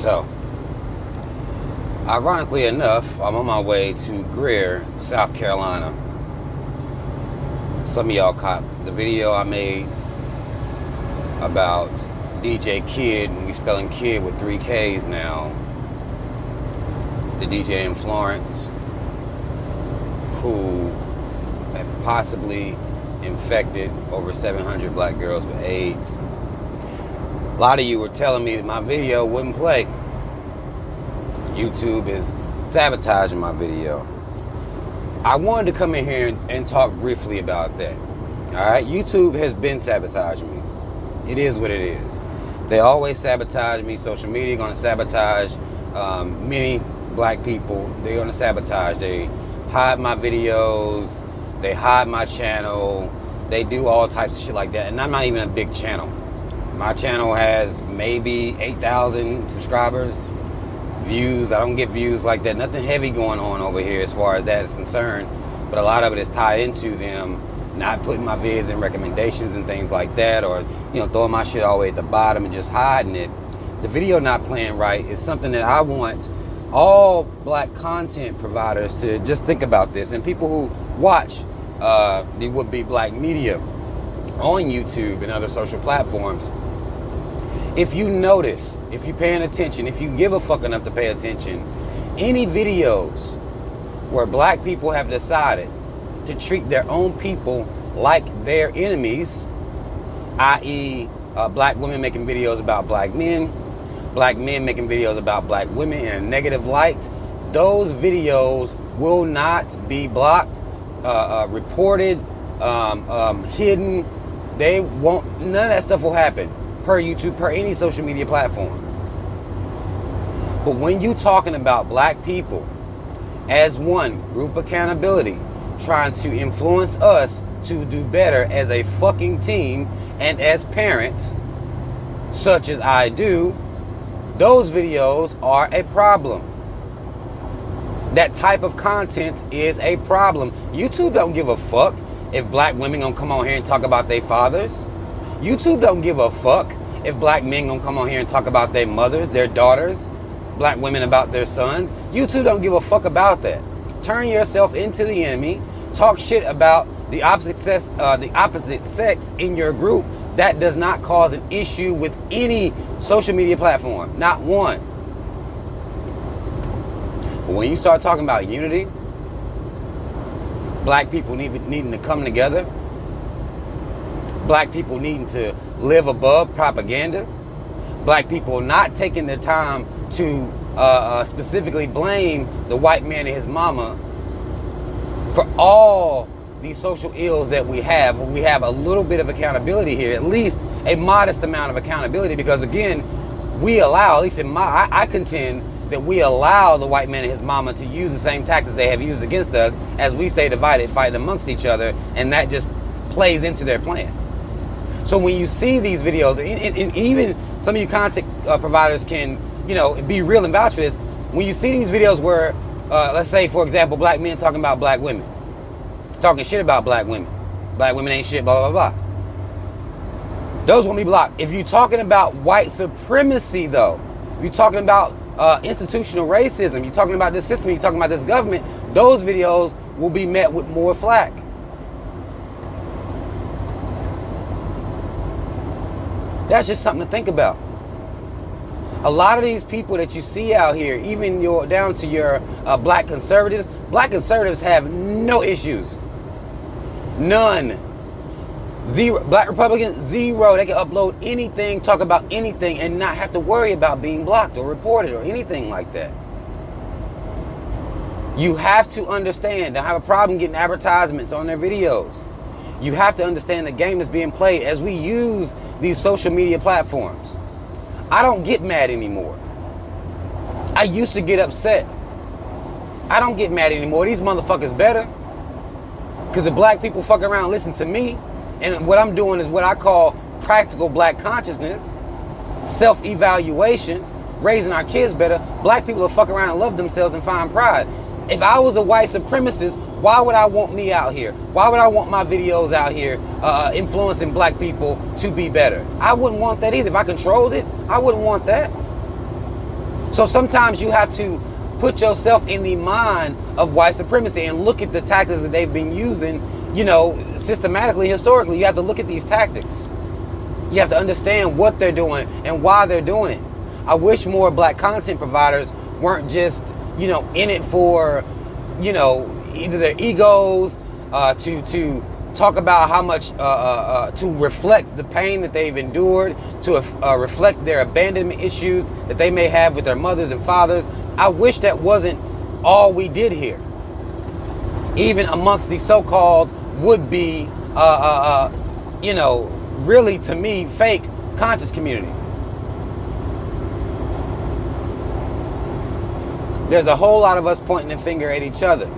So, ironically enough, I'm on my way to Greer, South Carolina. Some of y'all caught the video I made about DJ Kid, and we spelling Kid with 3 Ks now. The DJ in Florence who had possibly infected over 700 black girls with AIDS. A lot of you were telling me that my video wouldn't play. YouTube is sabotaging my video. I wanted to come in here and talk briefly about that. Alright, YouTube has been sabotaging me. It is what it is. They always sabotage me. Social media gonna sabotage many black people. They're gonna sabotage. They hide my videos. They hide my channel. They do all types of shit like that. And I'm not even a big channel. My channel has maybe 8,000 subscribers, views. I don't get views like that. Nothing heavy going on over here as far as that is concerned. But a lot of it is tied into them not putting my vids in recommendations and things like that, or throwing my shit all the way at the bottom and just hiding it. The video not playing right is something that I want all black content providers to just think about this, and people who watch the would-be black media on YouTube and other social platforms. If you notice, if you're paying attention, if you give a fuck enough to pay attention, any videos where black people have decided to treat their own people like their enemies, i.e. Black women making videos about black men making videos about black women in a negative light, those videos will not be blocked, reported, hidden. They won't, none of that stuff will happen per YouTube, per any social media platform. But when you talking about black people as one group accountability, trying to influence us to do better as a fucking team and as parents, such as I do, those videos are a problem. That type of content is a problem. YouTube don't give a fuck if black women gonna come on here and talk about their fathers. YouTube don't give a fuck if black men gonna come on here and talk about their mothers, their daughters, black women about their sons. YouTube don't give a fuck about that. Turn yourself into the enemy. Talk shit about the opposite sex in your group. That does not cause an issue with any social media platform. Not one. But when you start talking about unity, black people needing to come together, black people needing to live above propaganda, black people not taking the time to specifically blame the white man and his mama for all these social ills that we have. We have a little bit of accountability here, at least a modest amount of accountability, because again, we allow, at least in I contend that we allow the white man and his mama to use the same tactics they have used against us as we stay divided, fighting amongst each other, and that just plays into their plan. So when you see these videos, and even some of you content providers can, be real and vouch for this. When you see these videos where, let's say, for example, black men talking about black women, talking shit about black women ain't shit, blah, blah, blah. Those won't be blocked. If you're talking about white supremacy, though, if you're talking about institutional racism, you're talking about this system, you're talking about this government, those videos will be met with more flack. That's just something to think about. A lot of these people that you see out here, even down to your black conservatives have no issues. None. Zero. Black Republicans, zero. They can upload anything, talk about anything, and not have to worry about being blocked or reported or anything like that. You have to understand. They have a problem getting advertisements on their videos. You have to understand the game is being played as we use these social media platforms. I don't get mad anymore. I used to get upset. I don't get mad anymore. These motherfuckers better. Because if black people fuck around and listen to me, and what I'm doing is what I call practical black consciousness, self-evaluation, raising our kids better, black people will fuck around and love themselves and find pride. If I was a white supremacist, why would I want me out here? Why would I want my videos out here influencing black people to be better? I wouldn't want that either. If I controlled it, I wouldn't want that. So sometimes you have to put yourself in the mind of white supremacy and look at the tactics that they've been using, systematically, historically. You have to look at these tactics. You have to understand what they're doing and why they're doing it. I wish more black content providers weren't just, in it for, either their egos, to talk about how much, to reflect the pain that they've endured, to reflect their abandonment issues that they may have with their mothers and fathers. I wish that wasn't all we did here. Even amongst the so-called would-be, really, to me, fake conscious community. There's a whole lot of us pointing the finger at each other.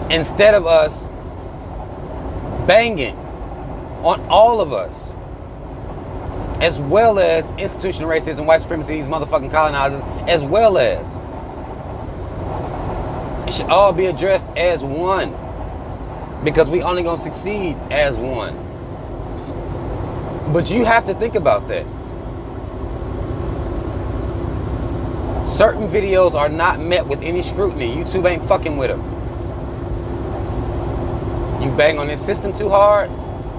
Instead of us banging on all of us, as well as institutional racism, white supremacy, these motherfucking colonizers, as well as, it should all be addressed as one, because we only gonna succeed as one. But you have to think about that. Certain videos are not met with any scrutiny. YouTube ain't fucking with them. You bang on this system too hard,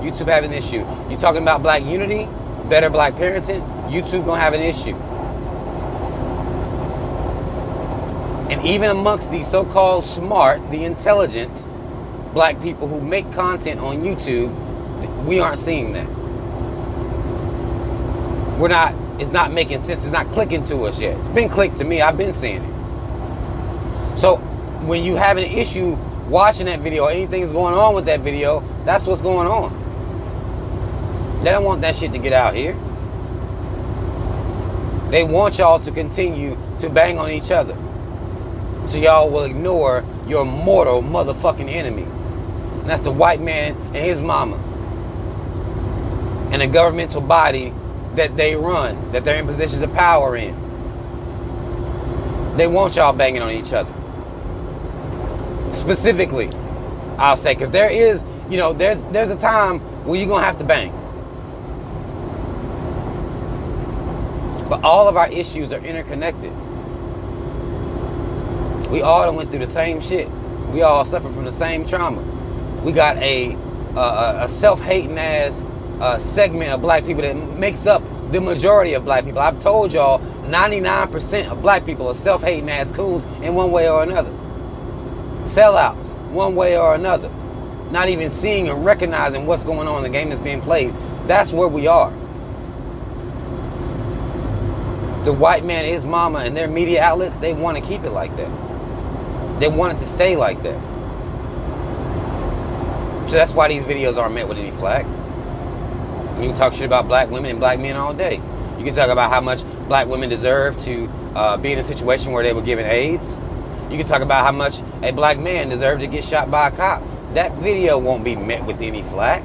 YouTube have an issue. You talking about black unity, better black parenting, YouTube gonna have an issue. And even amongst the so-called smart, the intelligent black people who make content on YouTube, we aren't seeing that. It's not making sense. It's not clicking to us yet. It's been clicked to me. I've been seeing it. So when you have an issue watching that video, or anything's going on with that video, that's what's going on. They don't want that shit to get out here. They want y'all to continue to bang on each other, so y'all will ignore your mortal motherfucking enemy. And that's the white man and his mama. And the governmental body that they run, that they're in positions of power in. They want y'all banging on each other. Specifically, I'll say, because there is, there's a time where you're going to have to bang. But all of our issues are interconnected. We all done went through the same shit. We all suffer from the same trauma. We got a self-hating ass segment of black people that makes up the majority of black people. I've told y'all 99% of black people are self-hating ass coons in one way or another. Sellouts, one way or another. Not even seeing and recognizing what's going on in the game that's being played. That's where we are. The white man, his mama, and their media outlets, they want to keep it like that. They want it to stay like that. So that's why these videos aren't met with any flack. You can talk shit about black women and black men all day. You can talk about how much black women deserve to be in a situation where they were given AIDS. You can talk about how much a black man deserved to get shot by a cop. That video won't be met with any flack.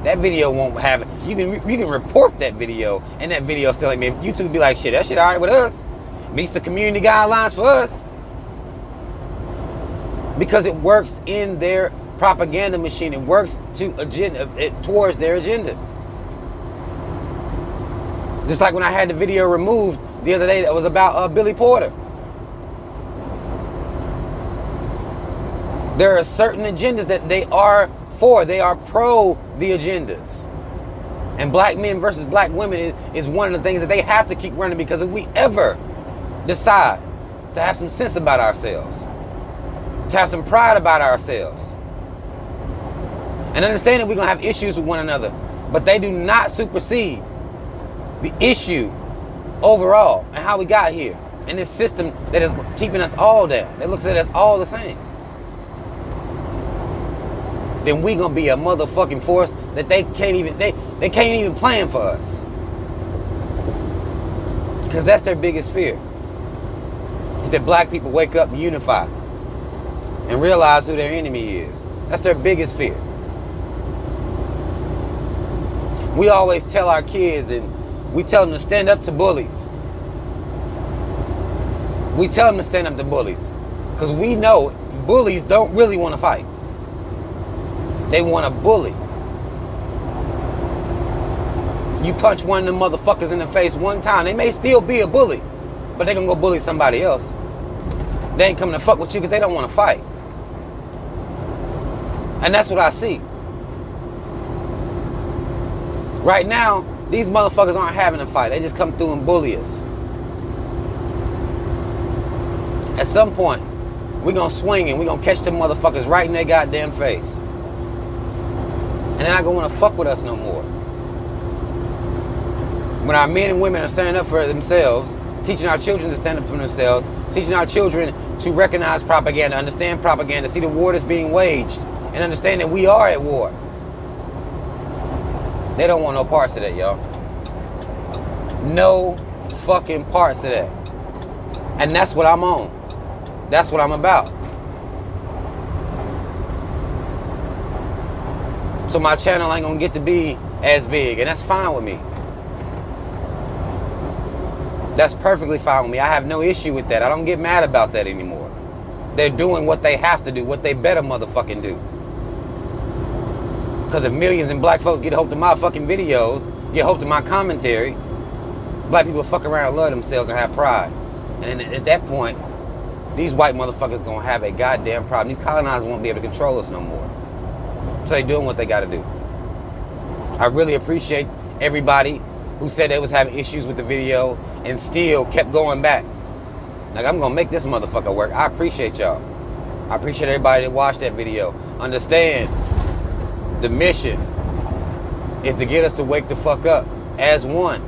That video won't have, you can report that video, and that video still ain't made. YouTube be like, shit, that shit all right with us. Meets the community guidelines for us. Because it works in their propaganda machine. It works towards their agenda. Just like when I had the video removed the other day that was about Billy Porter. There are certain agendas that they are for. They are pro the agendas. And black men versus black women is one of the things that they have to keep running, because if we ever decide to have some sense about ourselves, to have some pride about ourselves, and understand that we're going to have issues with one another, but they do not supersede the issue overall and how we got here, and this system that is keeping us all down, that looks at us all the same, then we gonna be a motherfucking force that they can't even plan for us. Because that's their biggest fear. Is that black people wake up and unify and realize who their enemy is. That's their biggest fear. We always tell our kids, and we tell them to stand up to bullies. We tell them to stand up to bullies, because we know bullies don't really want to fight. They want to bully. You punch one of them motherfuckers in the face one time, they may still be a bully, but they gonna go bully somebody else. They ain't coming to fuck with you because they don't want to fight. And that's what I see. Right now, these motherfuckers aren't having a fight. They just come through and bully us. At some point, we're going to swing and we're going to catch them motherfuckers right in their goddamn face. And they're not going to want to fuck with us no more. When our men and women are standing up for themselves, teaching our children to stand up for themselves, teaching our children to recognize propaganda, understand propaganda, see the war that's being waged, and understand that we are at war. They don't want no parts of that, y'all. No fucking parts of that. And that's what I'm on. That's what I'm about. So my channel ain't gonna get to be as big, and that's fine with me. That's perfectly fine with me. I have no issue with that. I don't get mad about that anymore. They're doing what they have to do, what they better motherfucking do. Because if millions of black folks get hold of my fucking videos, get hold of my commentary, black people fuck around, love themselves, and have pride. And at that point, these white motherfuckers gonna have a goddamn problem. These colonizers won't be able to control us no more. So they doing what they gotta do. I really appreciate everybody who said they was having issues with the video and still kept going back. Like, I'm gonna make this motherfucker work. I appreciate y'all. I appreciate everybody that watched that video. Understand, the mission is to get us to wake the fuck up as one.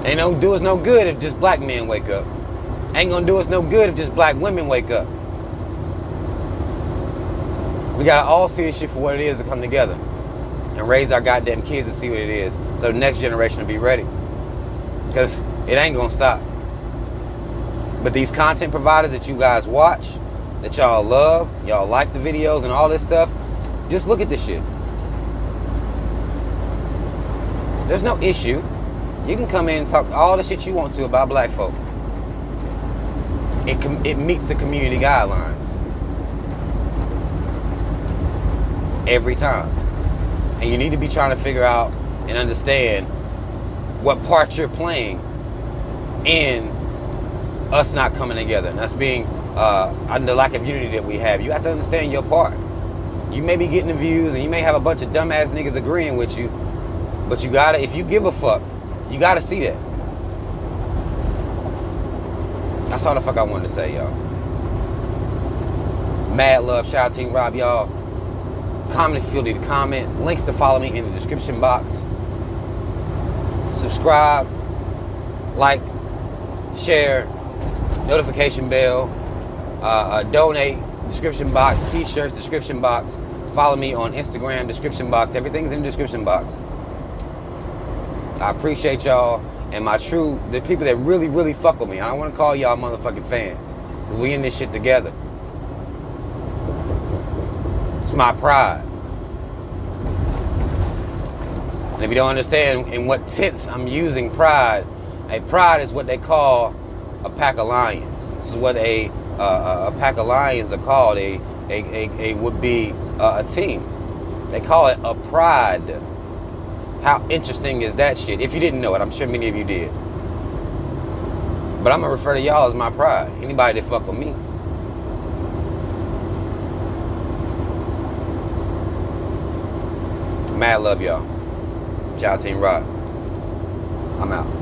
Ain't gonna do us no good if just black men wake up. Ain't gonna do us no good if just black women wake up. We gotta all see this shit for what it is to come together and raise our goddamn kids to see what it is, so the next generation will be ready. Because it ain't gonna stop. But these content providers that you guys watch, that y'all love, y'all like the videos and all this stuff, just look at this shit. There's no issue. You can come in and talk all the shit you want to about black folk. It meets the community guidelines. Every time. And you need to be trying to figure out and understand what part you're playing in us not coming together. And us being under lack of unity that we have. You have to understand your part. You may be getting the views and you may have a bunch of dumbass niggas agreeing with you, but you gotta, if you give a fuck, you gotta see that. That's all the fuck I wanted to say, y'all. Mad love, shout out Team Rob, y'all. Comment if you feel to comment. Links to follow me in the description box. Subscribe, like, share, notification bell, donate, description box, t-shirts, description box. Follow me on Instagram, description box. Everything's in the description box. I appreciate y'all and the people that really, really fuck with me. I don't want to call y'all motherfucking fans, because we in this shit together. It's my pride. And if you don't understand in what tense I'm using pride, a pride is what they call a pack of lions. This is what a pack of lions are called. A would be a team. They call it a pride. How interesting is that shit? If you didn't know it, I'm sure many of you did. But I'm gonna refer to y'all as my pride. Anybody that fuck with me. Mad love, y'all. Shout out Team Rock. I'm out.